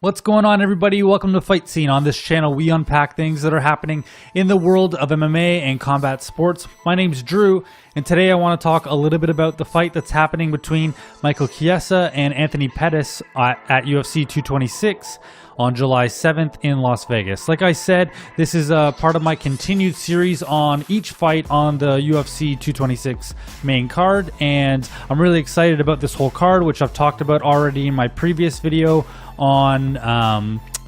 What's going on, everybody? Welcome to Fight Scene. On this channel, we unpack things that are happening in the world of MMA and combat sports. My name's Drew, and today I want to talk a little bit about the fight that's happening between Michael Chiesa and Anthony Pettis at UFC 226 on July 7th in Las Vegas. Like I said, this is a part of my continued series on each fight on the UFC 226 main card, and I'm really excited about this whole card, which I've talked about already in my previous video on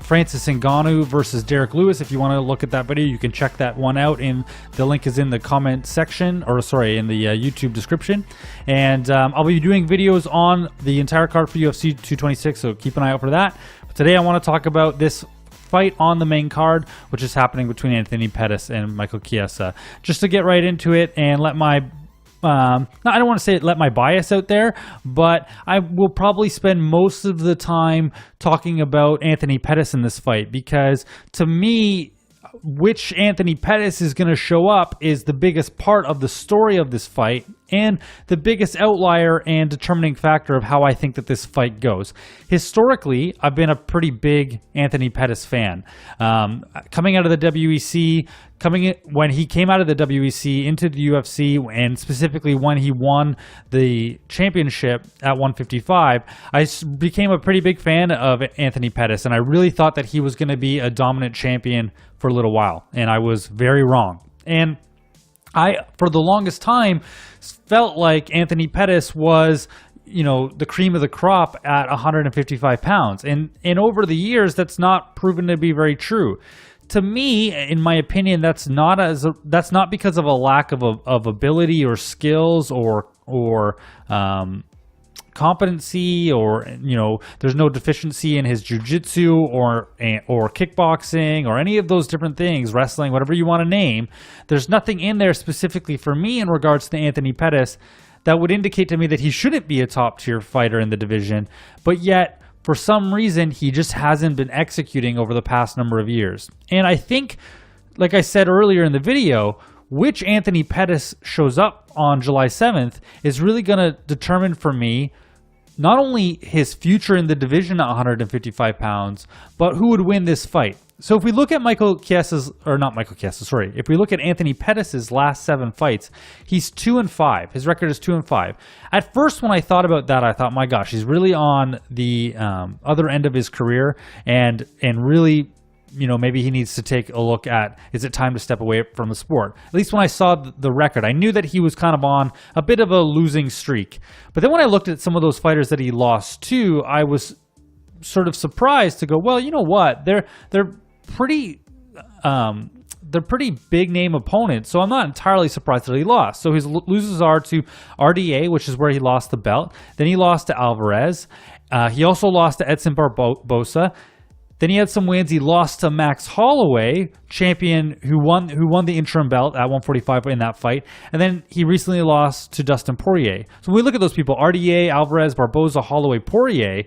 Francis Ngannou versus Derek Lewis. If you want to look at that video, you can check that one out. The link is in the comment section, or sorry, in the YouTube description. And I'll be doing videos on the entire card for UFC 226, so keep an eye out for that. But today I want to talk about this fight on the main card, which is happening between Anthony Pettis and Michael Chiesa. Just to get right into it and let my I don't want to say let my bias out there, but I will probably spend most of the time talking about Anthony Pettis in this fight, because to me, which Anthony Pettis is going to show up is the biggest part of the story of this fight and the biggest outlier and determining factor of how I think that this fight goes. Historically, I've been a pretty big Anthony Pettis fan. Coming out of the WEC, when he came out of the WEC into the UFC, and specifically when he won the championship at 155, I became a pretty big fan of Anthony Pettis, and I really thought that he was going to be a dominant champion for a little while, and I was very wrong. And I, for the longest time, felt like Anthony Pettis was, the cream of the crop at 155 pounds. And over the years, that's not proven to be very true. To me, in my opinion, that's not because of a lack of ability or skills or competency, or there's no deficiency in his jiu-jitsu or kickboxing or any of those different things, wrestling, whatever you want to name. There's nothing in there specifically for me in regards to Anthony Pettis that would indicate to me that he shouldn't be a top-tier fighter in the division, but yet for some reason he just hasn't been executing over the past number of years. And I think, like I said earlier in the video, which Anthony Pettis shows up on July 7th is really going to determine for me not only his future in the division at 155 pounds, but who would win this fight. So if we look at if we look at Anthony Pettis' last 7 fights, he's 2-5. His record is 2-5. At first, when I thought about that, I thought, my gosh, he's really on the other end of his career, and really, maybe he needs to take a look at, is it time to step away from the sport? At least when I saw the record, I knew that he was kind of on a bit of a losing streak. But then when I looked at some of those fighters that he lost to, I was sort of surprised to go, well, you know what? They're pretty big name opponents, so I'm not entirely surprised that he lost. So his losses are to RDA, which is where he lost the belt. Then he lost to Alvarez. He also lost to Edson Barbosa. Then he had some wins. He lost to Max Holloway, champion who won the interim belt at 145 in that fight. And then he recently lost to Dustin Poirier. So when we look at those people, RDA, Alvarez, Barboza, Holloway, Poirier,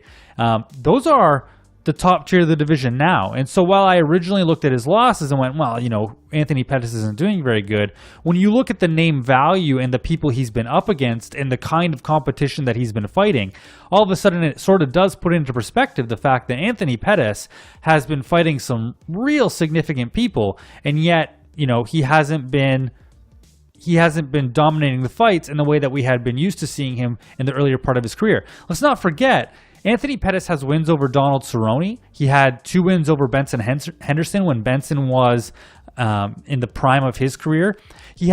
those are the top tier of the division now. And so while I originally looked at his losses and went, well, Anthony Pettis isn't doing very good, when you look at the name value and the people he's been up against and the kind of competition that he's been fighting, all of a sudden it sort of does put into perspective the fact that Anthony Pettis has been fighting some real significant people, and yet, he hasn't been dominating the fights in the way that we had been used to seeing him in the earlier part of his career. Let's not forget, Anthony Pettis has wins over Donald Cerrone. He had 2 wins over Benson Henderson when Benson was in the prime of his career. He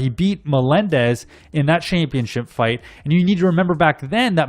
beat Melendez in that championship fight. And you need to remember back then that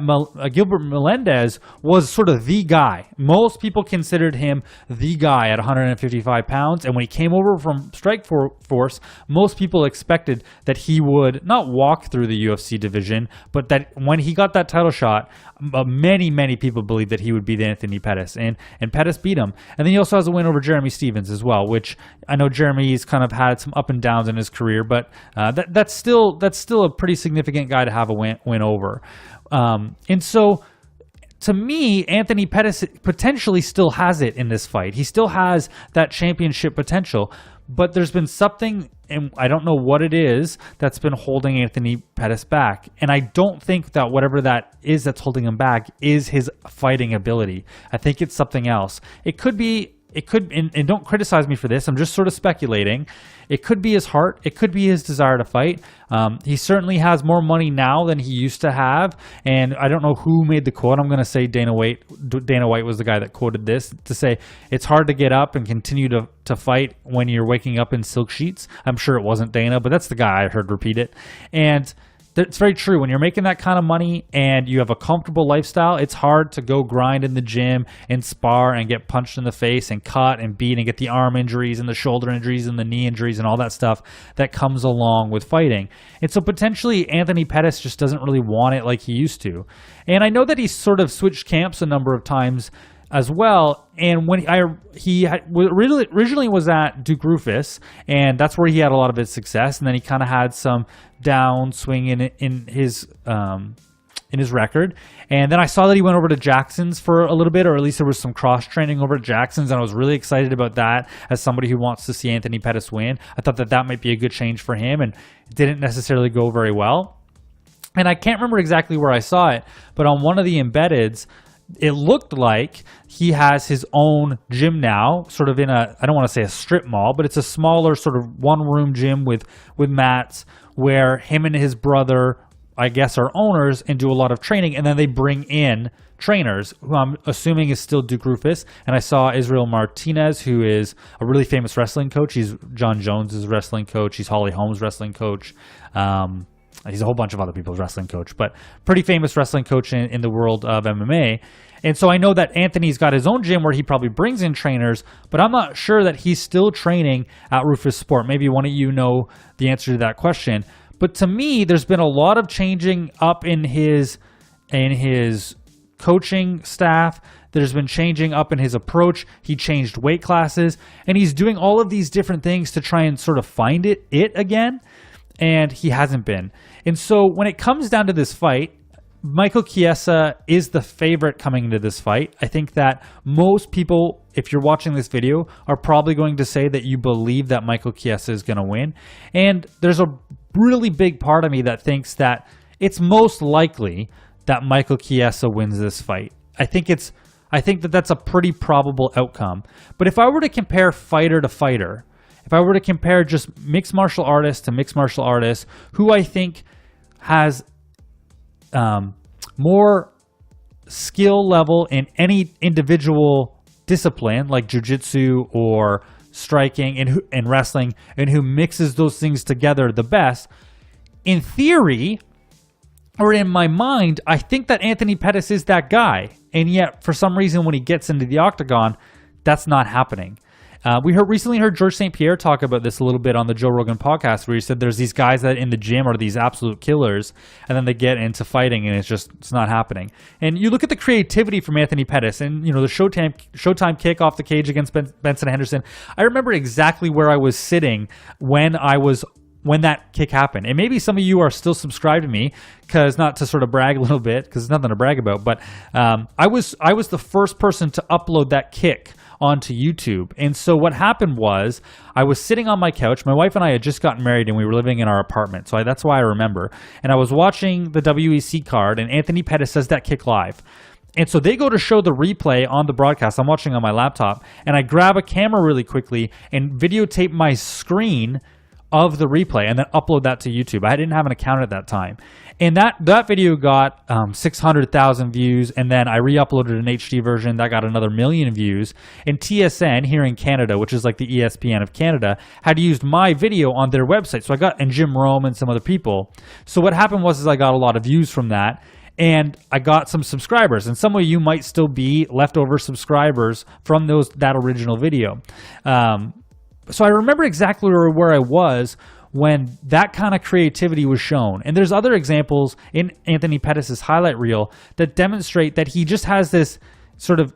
Gilbert Melendez was sort of the guy. Most people considered him the guy at 155 pounds. And when he came over from Strikeforce, most people expected that he would not walk through the UFC division, but that when he got that title shot, many people believed that he would beat Anthony Pettis. And Pettis beat him. And then he also has a win over Jeremy Stephens as well, which I know Jeremy's kind of had some up and downs in his career, but that's still a pretty significant guy to have a win over. And so, to me, Anthony Pettis potentially still has it in this fight. He still has that championship potential. but there's been something, and I don't know what it is, that's been holding Anthony Pettis back. And I don't think that whatever that is that's holding him back is his fighting ability. I think it's something else. It could, and don't criticize me for this, I'm just sort of speculating. It could be his heart. It could be his desire to fight. He certainly has more money now than he used to have. And I don't know who made the quote. I'm going to say Dana White. Dana White was the guy that quoted this to say, it's hard to get up and continue to fight when you're waking up in silk sheets. I'm sure it wasn't Dana, but that's the guy I heard repeat it. And it's very true. When you're making that kind of money and you have a comfortable lifestyle, it's hard to go grind in the gym and spar and get punched in the face and cut and beat and get the arm injuries and the shoulder injuries and the knee injuries and all that stuff that comes along with fighting. And so potentially Anthony Pettis just doesn't really want it like he used to. And I know that he's sort of switched camps a number of times as well. And when he originally was at Duke Rufus, and that's where he had a lot of his success. And then he kind of had some downswing in his record. And then I saw that he went over to Jackson's for a little bit, or at least there was some cross training over at Jackson's, and I was really excited about that as somebody who wants to see Anthony Pettis win. I thought that might be a good change for him, and it didn't necessarily go very well. And I can't remember exactly where I saw it, but on one of the embeddeds, it looked like he has his own gym now, sort of in I don't want to say a strip mall, but it's a smaller sort of one-room gym with mats where him and his brother, I guess, are owners and do a lot of training. And then they bring in trainers, who I'm assuming is still Duke Rufus. And I saw Israel Martinez, who is a really famous wrestling coach. He's John Jones's wrestling coach. He's Holly Holm's wrestling coach. He's a whole bunch of other people's wrestling coach, but pretty famous wrestling coach in the world of MMA. And so I know that Anthony's got his own gym where he probably brings in trainers, but I'm not sure that he's still training at Rufus Sport. Maybe one of you know the answer to that question. But to me, there's been a lot of changing up in his coaching staff. There's been changing up in his approach. He changed weight classes, and he's doing all of these different things to try and sort of find it again. And he hasn't been. And so when it comes down to this fight, Michael Chiesa is the favorite coming into this fight. I think that most people, if you're watching this video, are probably going to say that you believe that Michael Chiesa is going to win. And there's a really big part of me that thinks that it's most likely that Michael Chiesa wins this fight. I think that that's a pretty probable outcome. But if I were to compare fighter to fighter, if I were to compare just mixed martial artist to mixed martial artist, who I think has more skill level in any individual discipline, like jiu-jitsu or striking and wrestling, and who mixes those things together the best, in theory, or in my mind, I think that Anthony Pettis is that guy. And yet, for some reason, when he gets into the octagon, that's not happening. We recently heard George St. Pierre talk about this a little bit on the Joe Rogan podcast, where he said there's these guys that in the gym are these absolute killers, and then they get into fighting, and it's not happening. And you look at the creativity from Anthony Pettis, and the Showtime kick off the cage against Benson Henderson. I remember exactly where I was sitting when that kick happened. And maybe some of you are still subscribed to me, because not to sort of brag a little bit, because there's nothing to brag about, but I was the first person to upload that kick onto YouTube. And so what happened was, I was sitting on my couch. My wife and I had just gotten married, and we were living in our apartment. So that's why I remember. And I was watching the WEC card, and Anthony Pettis says that kick live. And so they go to show the replay on the broadcast. I'm watching on my laptop, and I grab a camera really quickly and videotape my screen of the replay and then upload that to YouTube. I didn't have an account at that time. And that video got 600,000 views, and then I re-uploaded an HD version that got another 1 million views. And TSN here in Canada, which is like the ESPN of Canada, had used my video on their website. So and Jim Rome and some other people. So what happened was I got a lot of views from that, and I got some subscribers. And some of you might still be leftover subscribers from that original video. So I remember exactly where I was when that kind of creativity was shown. And there's other examples in Anthony Pettis' highlight reel that demonstrate that he just has this sort of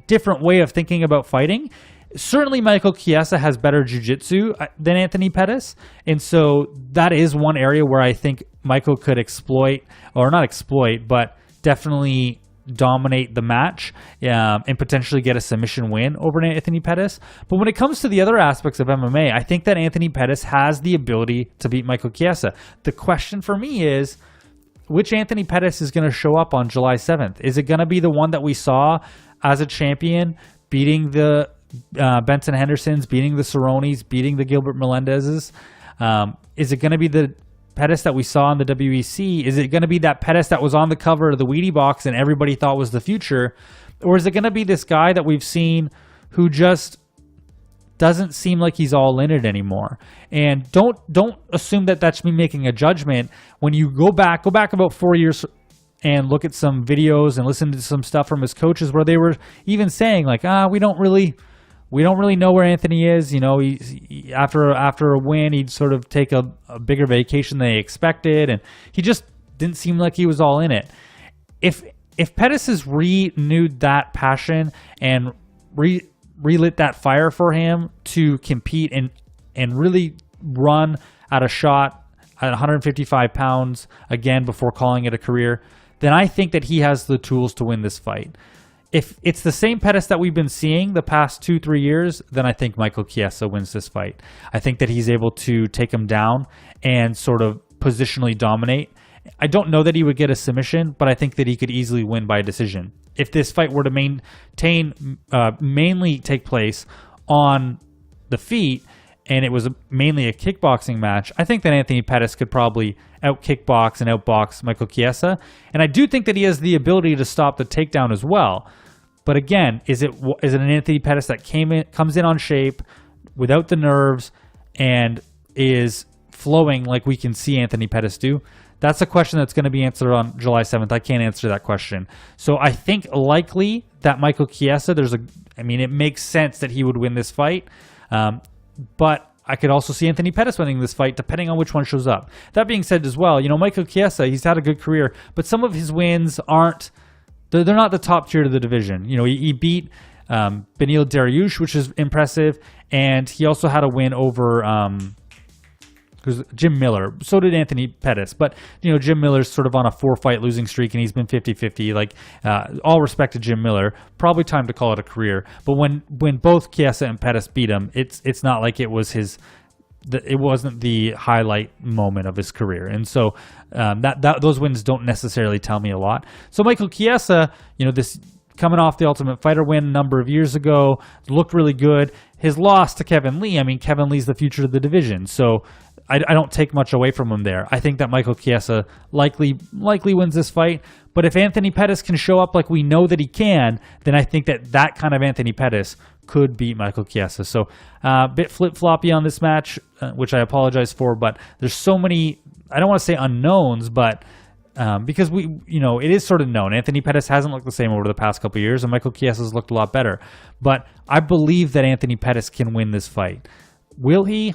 different way of thinking about fighting. Certainly Michael Chiesa has better jiu-jitsu than Anthony Pettis. And so that is one area where I think Michael could exploit, or not exploit, but definitely dominate the match and potentially get a submission win over Anthony Pettis. But when it comes to the other aspects of MMA, I think that Anthony Pettis has the ability to beat Michael Chiesa. The question for me is, which Anthony Pettis is going to show up on July 7th? Is it going to be the one that we saw as a champion, beating the Benson Hendersons, beating the Cerrones, beating the Gilbert Melendezes? Is it going to be the Pettis that we saw in the WEC? Is it going to be that Pettis that was on the cover of the Wheatie box and everybody thought was the future? Or is it going to be this guy that we've seen who just doesn't seem like he's all in it anymore? And don't assume that that's me making a judgment. When you go back about 4 years and look at some videos and listen to some stuff from his coaches where they were even saying like, we don't really know where Anthony is. You know, he after a win, he'd sort of take a bigger vacation than they expected, and he just didn't seem like he was all in it. If Pettis has renewed that passion and relit that fire for him to compete and really run at a shot at 155 pounds again before calling it a career, then I think that he has the tools to win this fight. If it's the same Pettis that we've been seeing the past 2-3 years, then I think Michael Chiesa wins this fight. I think that he's able to take him down and sort of positionally dominate. I don't know that he would get a submission, but I think that he could easily win by decision. If this fight were to mainly take place on the feet and it was mainly a kickboxing match, I think that Anthony Pettis could probably out-kickbox and outbox Michael Chiesa. And I do think that he has the ability to stop the takedown as well. But again, is it an Anthony Pettis that comes in on shape, without the nerves, and is flowing like we can see Anthony Pettis do? That's a question that's going to be answered on July 7th. I can't answer that question. So I think likely that Michael Chiesa, it makes sense that he would win this fight. But I could also see Anthony Pettis winning this fight, depending on which one shows up. That being said as well, Michael Chiesa, he's had a good career, but some of his wins they're not the top tier of the division. He beat Beneil Dariush, which is impressive, and he also had a win over Jim Miller. So did Anthony Pettis. But, Jim Miller's sort of on a 4-fight losing streak, and he's been 50-50. Like, all respect to Jim Miller. Probably time to call it a career. But when both Chiesa and Pettis beat him, it's not like it was it wasn't the highlight moment of his career. And so those wins don't necessarily tell me a lot. So Michael Chiesa, this coming off the Ultimate Fighter win a number of years ago, looked really good. His loss to Kevin Lee, Kevin Lee's the future of the division. So I don't take much away from him there. I think that Michael Chiesa likely wins this fight. But if Anthony Pettis can show up like we know that he can, then I think that kind of Anthony Pettis could beat Michael Chiesa. So a bit flip-floppy on this match, which I apologize for. But there's so many, I don't want to say unknowns, but because it is sort of known. Anthony Pettis hasn't looked the same over the past couple of years, and Michael Chiesa's looked a lot better. But I believe that Anthony Pettis can win this fight. Will he?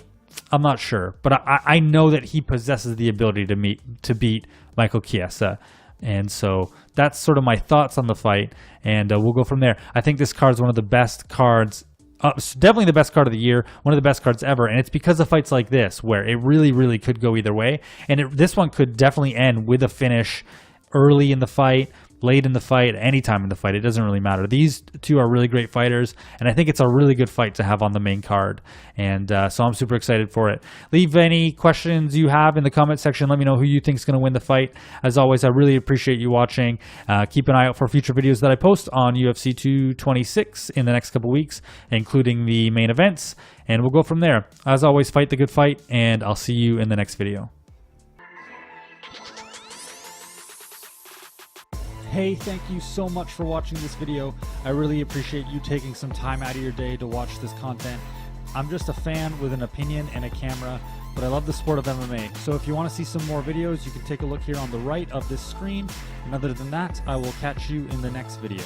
I'm not sure, but I know that he possesses the ability to beat Michael Chiesa. And so that's sort of my thoughts on the fight, and we'll go from there. I think this card is one of the best cards, definitely the best card of the year, one of the best cards ever, and it's because of fights like this where it really, really could go either way. And this one could definitely end with a finish early in the fight, late in the fight, any time in the fight. It doesn't really matter. These two are really great fighters, and I think it's a really good fight to have on the main card. And so I'm super excited for it. Leave any questions you have in the comment section. Let me know who you think is going to win the fight. As always, I really appreciate you watching. Keep an eye out for future videos that I post on UFC 226 in the next couple weeks, including the main events, and we'll go from there. As always, fight the good fight, and I'll see you in the next video. Hey, thank you so much for watching this video. I really appreciate you taking some time out of your day to watch this content. I'm just a fan with an opinion and a camera, but I love the sport of MMA. So if you want to see some more videos, you can take a look here on the right of this screen. And other than that, I will catch you in the next video.